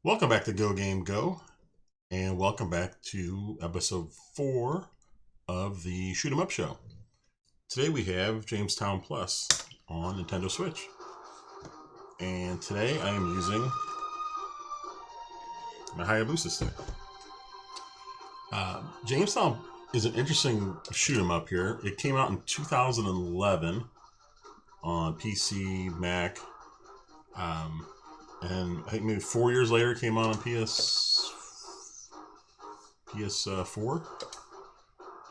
Welcome back to Go Game Go, and welcome back to episode 4 of the Shoot 'em Up Show. Today we have Jamestown Plus on Nintendo Switch, and today I am using my Hayabusa stick. Jamestown is an interesting shoot 'em up here. It came out in 2011 on PC, Mac, and I think maybe 4 years later it came out on PS4,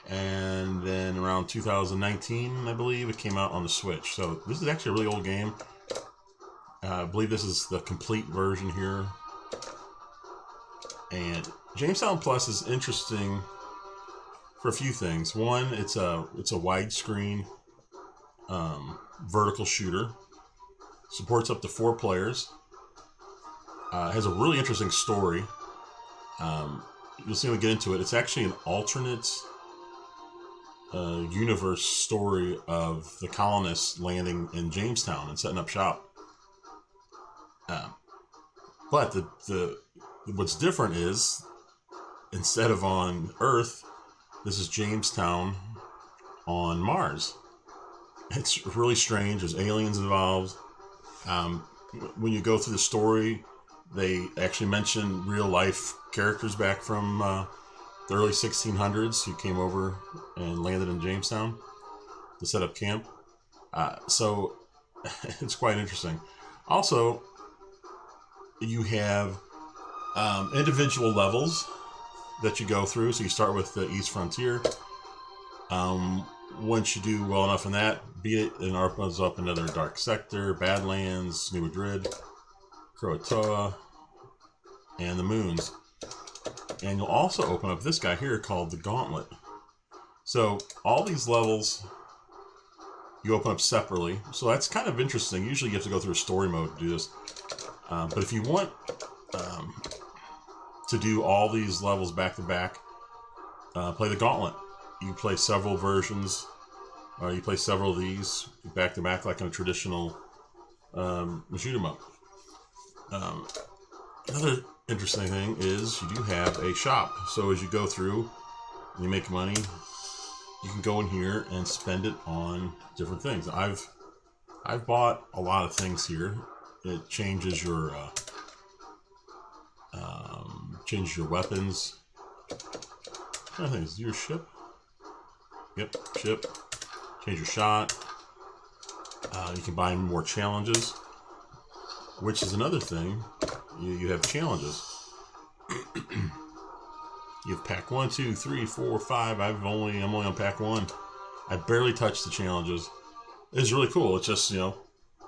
and then around 2019, I believe, it came out on the Switch. So this is actually a really old game. I believe this is the complete version here. And Jamestown Plus is interesting for a few things. One, it's a widescreen vertical shooter. Supports up to 4 players. Has a really interesting story. You'll see when we get into it. It's actually an alternate universe story of the colonists landing in Jamestown and setting up shop. But what's different is, instead of on Earth, this is Jamestown on Mars. It's really strange. There's aliens involved. When you go through the story, they actually mention real life characters back from the early 1600s who came over and landed in Jamestown to set up camp. So it's quite interesting. Also, you have individual levels that you go through. So you start with the East Frontier. Once you do well enough in that, beat it, and opens up another Dark Sector, Badlands, New Madrid, Croatoa, and the Moons. And you'll also open up this guy here called the Gauntlet. So all these levels you open up separately. So that's kind of interesting. Usually you have to go through a story mode to do this. But if you want to do all these levels back to back, play the Gauntlet. You play several versions, or you play several of these back to back like in a traditional shoot 'em up. Another interesting thing is you do have a shop. So as you go through and you make money, you can go in here and spend it on different things. I've bought a lot of things here. It changes your weapons. What kind of things? Your ship? Yep, ship. Change your shot. You can buy more challenges, which is another thing. You have challenges. You have pack 1, 2, 3, 4, 5. I'm only on pack 1. I barely touched the challenges. It's really cool. It's just,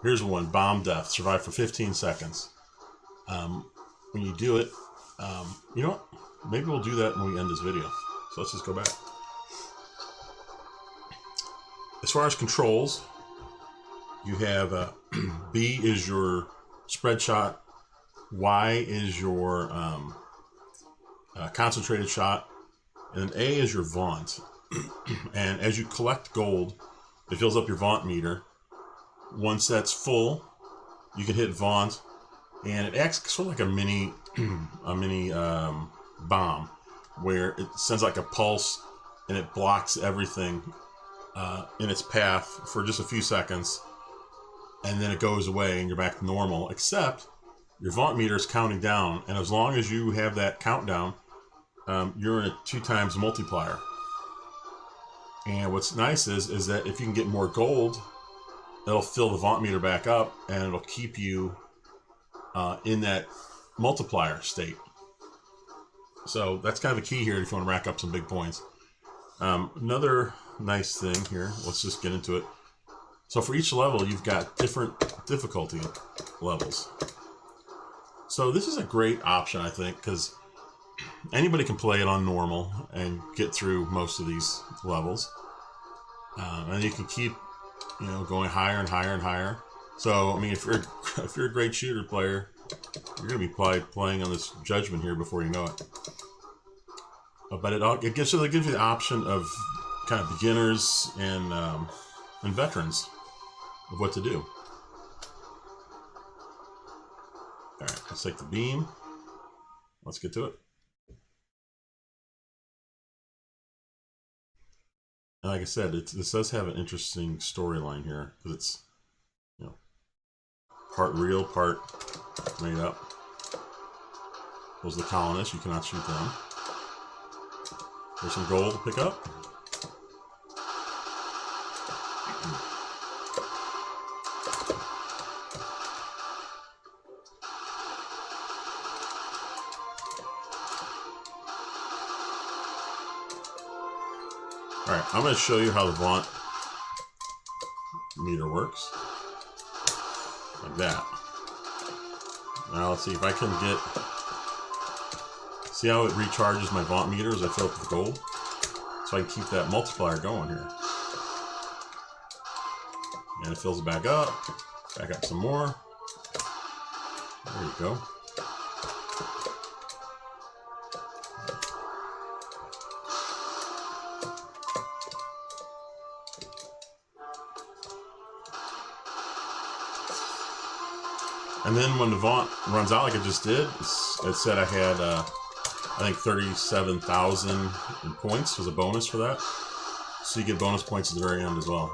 here's one: bomb death, survive for 15 seconds. When you do it, you know what? Maybe we'll do that when we end this video. So let's just go back. As far as controls, you have B is your spread shot, Y is your concentrated shot, and then A is your vaunt. And as you collect gold, it fills up your vaunt meter. Once that's full, you can hit vaunt, and it acts sort of like a mini bomb, where it sends like a pulse, and it blocks everything in its path for just a few seconds, and then it goes away and you're back to normal, except your vaunt meter is counting down, and as long as you have that countdown, you're in a 2 times multiplier. And what's nice is that if you can get more gold, it'll fill the vaunt meter back up, and it'll keep you in that multiplier state. So that's kind of a key here if you want to rack up some big points. Another nice thing here, let's just get into it. So for each level, you've got different difficulty levels. So this is a great option, I think, because anybody can play it on normal and get through most of these levels. And you can keep, going higher and higher and higher. So, I mean, if you're a great shooter player, you're going to be playing on this Judgment here before you know it. But it gives you the option of kind of beginners and veterans of what to do. All right, let's take the beam. let's get to it. And like I said, this does have an interesting storyline here because it's, you know, part real, part made up. Those are the colonists. You cannot shoot them. There's some gold to pick up. Alright, I'm going to show you how the Vaunt meter works. Like that. Now let's see if I can get... See how it recharges my Vaunt meter as I fill up with gold? So I can keep that multiplier going here. And it fills it back up some more. There you go. And then when the Vaunt runs out like it just did, it said I had, I think 37,000 points was a bonus for that. So you get bonus points at the very end as well.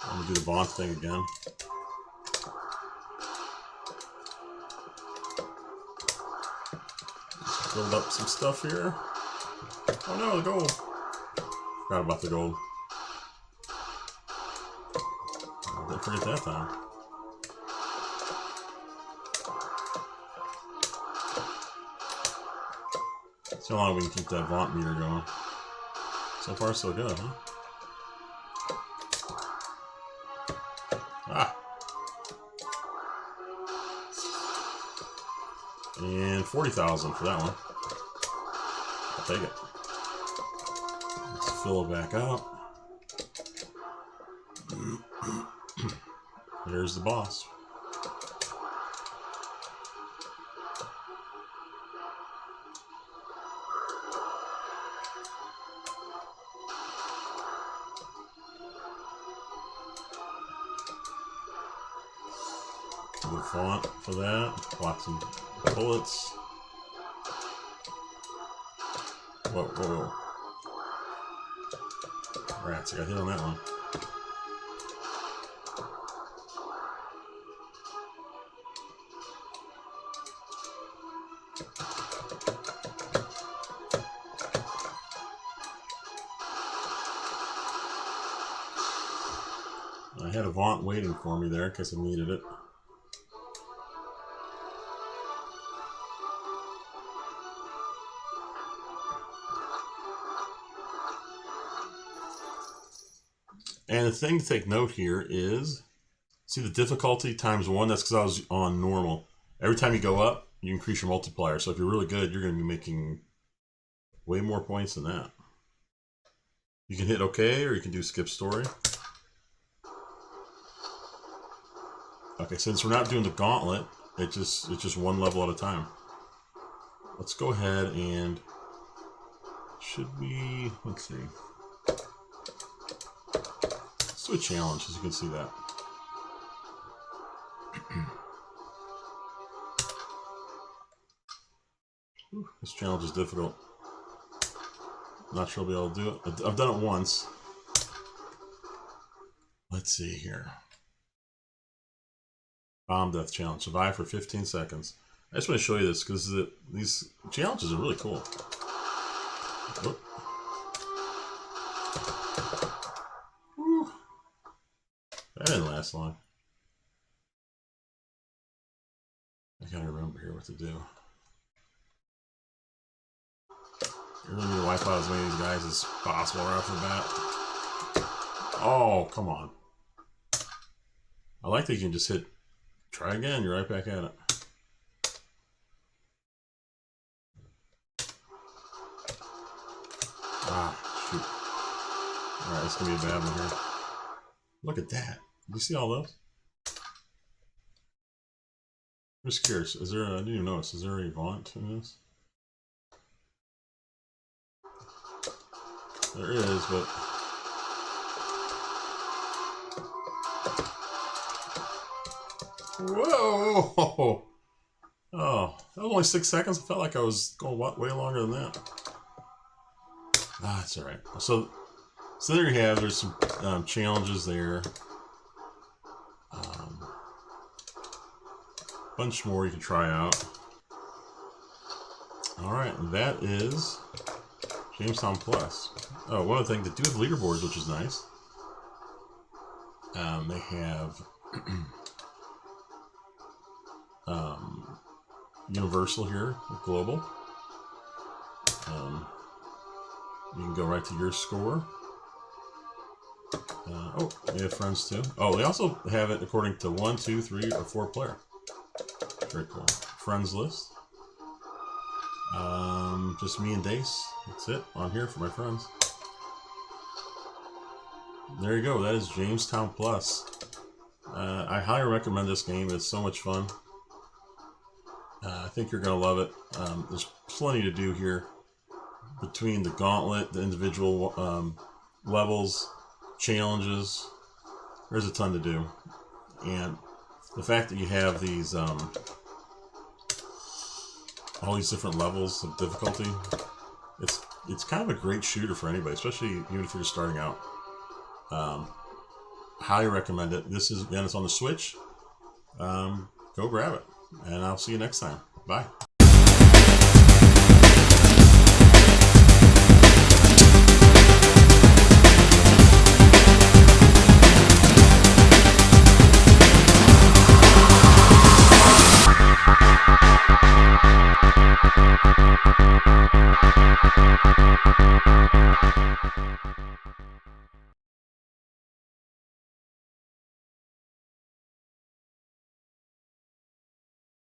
I'm going to do the Vaunt thing again. Let's build up some stuff here. Oh no, the gold. Forgot about the gold. Didn't forget that time. See how long we can keep that Vaunt meter going. So far, so good, huh? Ah! And 40,000 for that one. I'll take it. Let's fill it back up. There's the boss. The font for that. Lots of bullets. Whoa, whoa, whoa. Rats, I got hit on that one. I had a Vaunt waiting for me there in case I needed it. And the thing to take note here is, see the difficulty times 1? That's because I was on normal. Every time you go up, you increase your multiplier. So if you're really good, you're going to be making way more points than that. You can hit OK, or you can do skip story. Okay, since we're not doing the gauntlet, it's just one level at a time. Let's go ahead and let's see. Let's do a challenge, as you can see that. This challenge is difficult. Not sure I'll be able to do it. I've done it once. Let's see here. Bomb death challenge. Survive for 15 seconds. I just want to show you this because these challenges are really cool. Whoop. Whew. That didn't last long. I gotta remember here what to do. You really need to wipe out as many of these guys as possible right off the bat. Oh, come on. I like that you can just hit try again, you're right back at it. Ah, shoot. Alright, it's gonna be a bad one here. Look at that. Do you see all those? I'm just curious, is there I didn't even notice, is there a Vaunt in this? There is, but Whoa! Oh, that was only 6 seconds. I felt like I was going way longer than that. Ah, that's all right. So there you have. There's some challenges there. Bunch more you can try out. All right, and that is Jamestown Plus. Oh, one other thing, they do have leaderboards, which is nice. They have Universal here with Global. You can go right to your score. Oh, they have friends too. Oh, they also have it according to 1, 2, 3, or 4 player. Very cool. Friends list. Just me and Dace. That's it on here for my friends. There you go. That is Jamestown Plus. I highly recommend this game. It's so much fun. I think you're going to love it. There's plenty to do here between the gauntlet, the individual levels, challenges. There's a ton to do. And the fact that you have these all these different levels of difficulty, it's kind of a great shooter for anybody, especially even if you're just starting out. Highly recommend it. This is, again, it's on the Switch. Go grab it, and I'll see you next time. Bye.